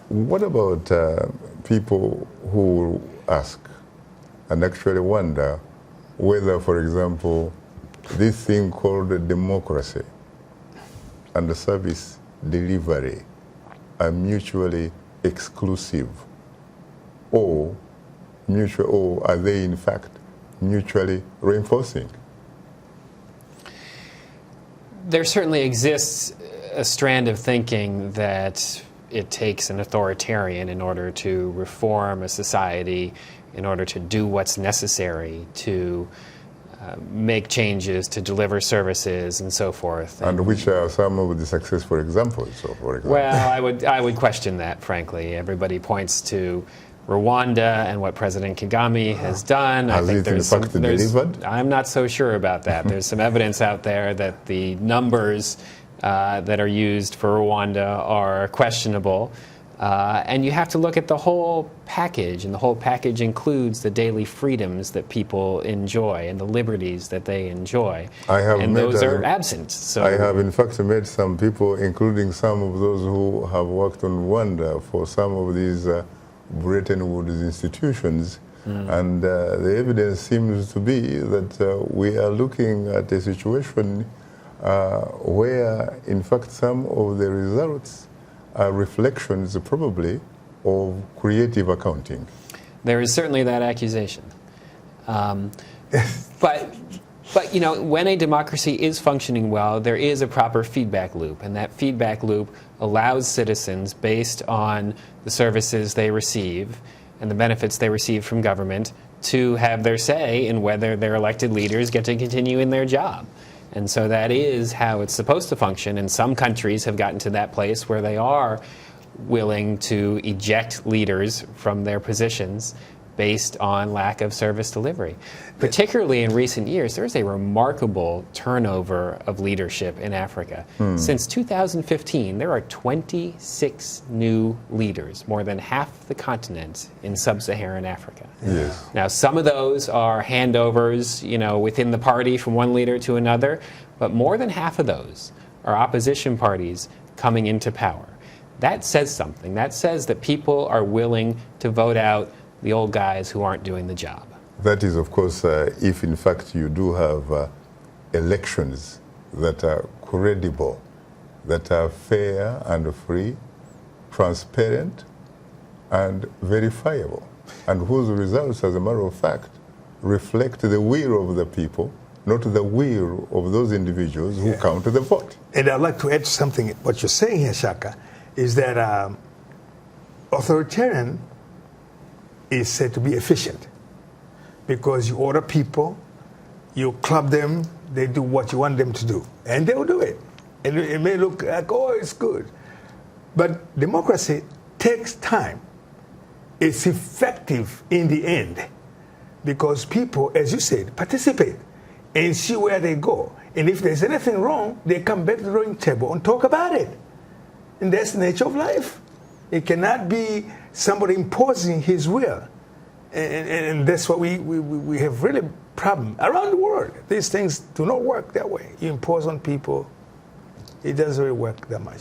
What about people who ask and actually wonder whether, for example, this thing called democracy and the service delivery are mutually exclusive, or are they in fact mutually reinforcing? There certainly exists a strand of thinking that it takes an authoritarian in order to reform a society, in order to do what's necessary to make changes, to deliver services, and so forth. And which are some of the successful examples? So, for example, well, I would question that, frankly. Everybody points to Rwanda and what President Kagame has done. Has it in fact delivered? I'm not so sure about that. There's some evidence out there that the numbers that are used for Rwanda are questionable. And you have to look at the whole package, and the whole package includes the daily freedoms that people enjoy and the liberties that they enjoy. And those are absent. So I have in fact met some people, including some of those who have worked on Rwanda for some of these Bretton Woods institutions. And the evidence seems to be that we are looking at a situation where, in fact, some of the results are reflections, probably, of creative accounting. There is certainly that accusation. But you know, when a democracy is functioning well, there is a proper feedback loop, and that feedback loop allows citizens, based on the services they receive and the benefits they receive from government, to have their say in whether their elected leaders get to continue in their job. And so that is how it's supposed to function, and some countries have gotten to that place where they are willing to eject leaders from their positions based on lack of service delivery. Particularly in recent years, there's a remarkable turnover of leadership in Africa. Since 2015, there are 26 new leaders, more than half the continent in sub-Saharan Africa. Yes. Now, some of those are handovers, you know, within the party from one leader to another, but more than half of those are opposition parties coming into power. That says something. That says that people are willing to vote out the old guys who aren't doing the job. That is, of course, if in fact you do have elections that are credible, that are fair and free, transparent and verifiable, and whose results, as a matter of fact, reflect the will of the people, not the will of those individuals who count the vote. And I'd like to add something. What you're saying here, Shaka, is that authoritarian is said to be efficient because you order people, you club them, they do what you want them to do, and they'll do it. And it may look like, oh, it's good. But democracy takes time. It's effective in the end because people, as you said, participate and see where they go. And if there's anything wrong, they come back to the drawing table and talk about it. And that's the nature of life. It cannot be somebody imposing his will. And that's what we have really problem around the world. These things do not work that way. You impose on people, it doesn't really work that much.